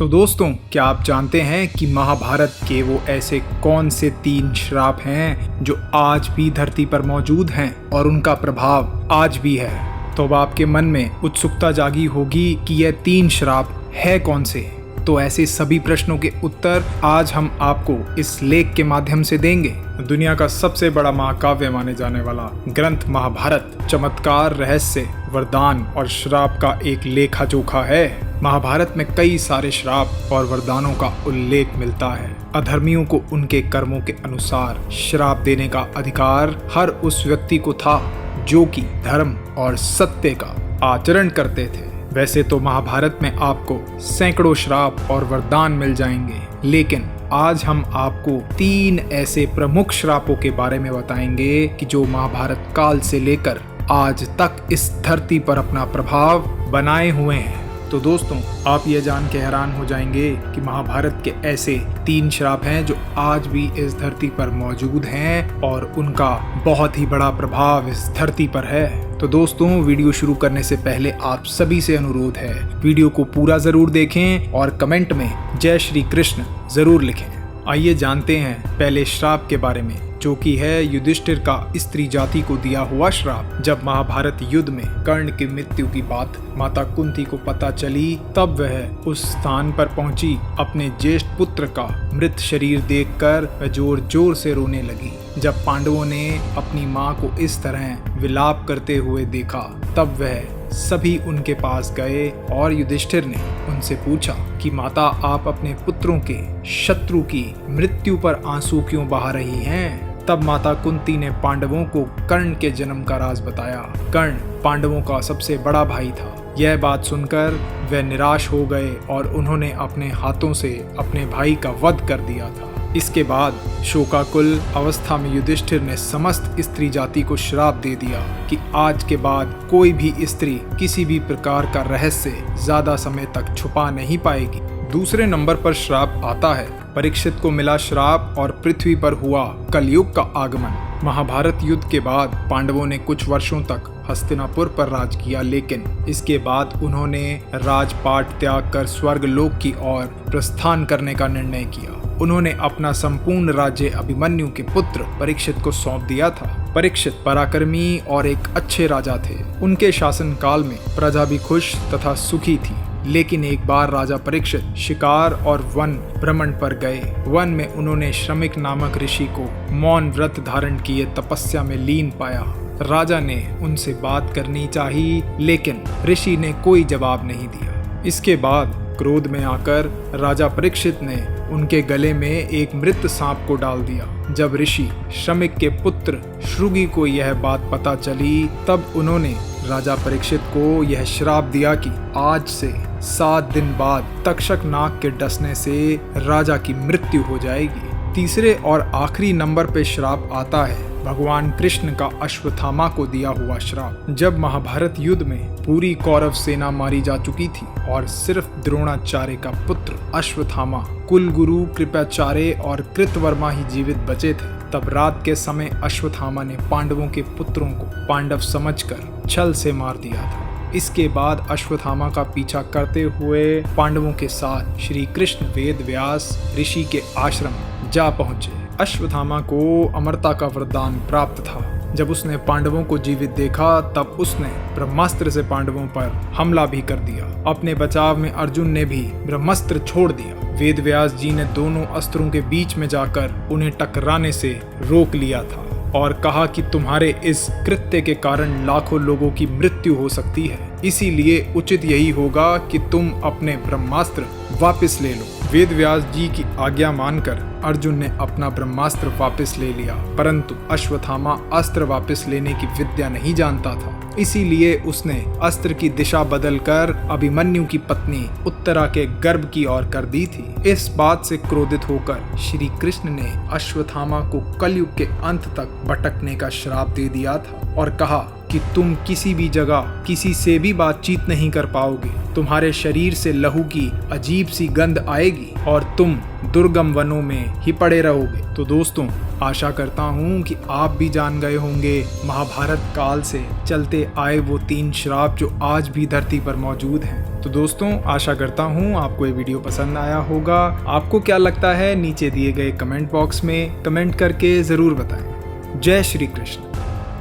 तो दोस्तों, क्या आप जानते हैं कि महाभारत के वो ऐसे कौन से 3 श्राप हैं जो आज भी धरती पर मौजूद हैं और उनका प्रभाव आज भी है। तो अब आपके मन में उत्सुकता जागी होगी कि यह 3 श्राप है कौन से। तो ऐसे सभी प्रश्नों के उत्तर आज हम आपको इस लेख के माध्यम से देंगे। दुनिया का सबसे बड़ा महाकाव्य माने जाने वाला ग्रंथ महाभारत चमत्कार, रहस्य, वरदान और श्राप का एक लेखा जोखा है। महाभारत में कई सारे श्राप और वरदानों का उल्लेख मिलता है। अधर्मियों को उनके कर्मों के अनुसार श्राप देने का अधिकार हर उस व्यक्ति को था जो कि धर्म और सत्य का आचरण करते थे। वैसे तो महाभारत में आपको सैकड़ों श्राप और वरदान मिल जाएंगे, लेकिन आज हम आपको 3 ऐसे प्रमुख श्रापों के बारे में बताएंगे कि जो महाभारत काल से लेकर आज तक इस धरती पर अपना प्रभाव बनाए हुए हैं। तो दोस्तों, आप ये जान के हैरान हो जाएंगे कि महाभारत के ऐसे 3 श्राप हैं जो आज भी इस धरती पर मौजूद हैं और उनका बहुत ही बड़ा प्रभाव इस धरती पर है। तो दोस्तों, वीडियो शुरू करने से पहले आप सभी से अनुरोध है, वीडियो को पूरा जरूर देखें और कमेंट में जय श्री कृष्ण जरूर लिखें। आइए जानते हैं पहले श्राप के बारे में, जो कि है युधिष्ठिर का स्त्री जाति को दिया हुआ श्राप। जब महाभारत युद्ध में कर्ण की मृत्यु की बात माता कुंती को पता चली, तब वह उस स्थान पर पहुंची। अपने ज्येष्ठ पुत्र का मृत शरीर देखकर वह जोर जोर से रोने लगी। जब पांडवों ने अपनी मां को इस तरह विलाप करते हुए देखा, तब वह सभी उनके पास गए और युधिष्ठिर ने उनसे पूछा कि माता, आप अपने पुत्रों के शत्रु की मृत्यु पर आंसू क्यों बहा रही हैं? तब माता कुंती ने पांडवों को कर्ण के जन्म का राज बताया। कर्ण पांडवों का सबसे बड़ा भाई था। यह बात सुनकर वे निराश हो गए और उन्होंने अपने हाथों से अपने भाई का वध कर दिया था। इसके बाद शोकाकुल अवस्था में युधिष्ठिर ने समस्त स्त्री जाति को श्राप दे दिया कि आज के बाद कोई भी स्त्री किसी भी प्रकार का रहस्य ज्यादा समय तक छुपा नहीं पाएगी। दूसरे नंबर पर श्राप आता है परीक्षित को मिला श्राप और पृथ्वी पर हुआ कलयुग का आगमन। महाभारत युद्ध के बाद पांडवों ने कुछ वर्षों तक हस्तिनापुर पर राज किया, लेकिन इसके बाद उन्होंने राजपाट त्याग कर स्वर्ग लोक की ओर प्रस्थान करने का निर्णय किया। उन्होंने अपना संपूर्ण राज्य अभिमन्यु के पुत्र परीक्षित को सौंप दिया था। परीक्षित पराक्रमी और एक अच्छे राजा थे। उनके शासनकाल में प्रजा भी खुश तथा सुखी थी। लेकिन एक बार राजा परीक्षित शिकार और वन भ्रमण पर गए। वन में उन्होंने श्रमिक नामक ऋषि को मौन व्रत धारण किए तपस्या में लीन पाया। राजा ने उनसे बात करनी चाहिए, लेकिन ऋषि ने कोई जवाब नहीं दिया। इसके बाद क्रोध में आकर राजा परीक्षित ने उनके गले में एक मृत सांप को डाल दिया। जब ऋषि श्रमिक के पुत्र श्रुगी को यह बात पता चली, तब उन्होंने राजा परीक्षित को यह श्राप दिया कि आज से 7 दिन बाद तक्षक नाग के डसने से राजा की मृत्यु हो जाएगी। तीसरे और आखिरी नंबर पे श्राप आता है भगवान कृष्ण का अश्वत्थामा को दिया हुआ श्राप। जब महाभारत युद्ध में पूरी कौरव सेना मारी जा चुकी थी और सिर्फ द्रोणाचार्य का पुत्र अश्वत्थामा, कुलगुरु कृपाचार्य और कृतवर्मा ही जीवित बचे थे, तब रात के समय अश्वत्थामा ने पांडवों के पुत्रों को पांडव समझकर छल से मार दिया था। इसके बाद अश्वत्थामा का पीछा करते हुए पांडवों के साथ श्री कृष्ण वेद व्यास ऋषि के आश्रम जा पहुंचे। अश्वत्थामा को अमरता का वरदान प्राप्त था। जब उसने पांडवों को जीवित देखा, तब उसने ब्रह्मास्त्र से पांडवों पर हमला भी कर दिया। अपने बचाव में अर्जुन ने भी ब्रह्मास्त्र छोड़ दिया। वेद व्यास जी ने दोनों अस्त्रों के बीच में जाकर उन्हें टकराने से रोक लिया था और कहा कि तुम्हारे इस कृत्य के कारण लाखों लोगों की मृत्यु हो सकती है, इसीलिए उचित यही होगा कि तुम अपने ब्रह्मास्त्र वापस ले लो। वेद व्यास जी की आज्ञा मानकर अर्जुन ने अपना ब्रह्मास्त्र वापस ले लिया, परंतु अश्वत्थामा अस्त्र वापस लेने की विद्या नहीं जानता था। इसीलिए उसने अस्त्र की दिशा बदलकर अभिमन्यु की पत्नी उत्तरा के गर्भ की ओर कर दी थी। इस बात से क्रोधित होकर श्री कृष्ण ने अश्वत्थामा को कलयुग के अंत तक भटकने का श्राप दे दिया था और कहा कि तुम किसी भी जगह किसी से भी बातचीत नहीं कर पाओगे। तुम्हारे शरीर से लहू की अजीब सी गंध आएगी और तुम दुर्गम वनों में ही पड़े रहोगे। तो दोस्तों, आशा करता हूँ कि आप भी जान गए होंगे महाभारत काल से चलते आए वो 3 श्राप जो आज भी धरती पर मौजूद हैं। तो दोस्तों, आशा करता हूँ आपको ये वीडियो पसंद आया होगा। आपको क्या लगता है नीचे दिए गए कमेंट बॉक्स में कमेंट करके ज़रूर बताएं। जय श्री कृष्ण।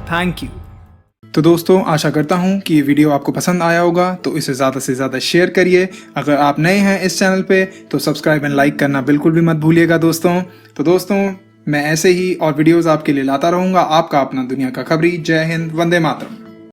Thank you. तो दोस्तों, आशा करता हूँ कि ये वीडियो आपको पसंद आया होगा, तो इसे ज़्यादा से ज़्यादा शेयर करिए। अगर आप नए हैं इस चैनल पे तो सब्सक्राइब एंड लाइक करना बिल्कुल भी मत भूलिएगा दोस्तों। तो दोस्तों, मैं ऐसे ही और वीडियोस आपके लिए लाता रहूँगा। आपका अपना दुनिया का खबरी। जय हिंद, वंदे मातरम।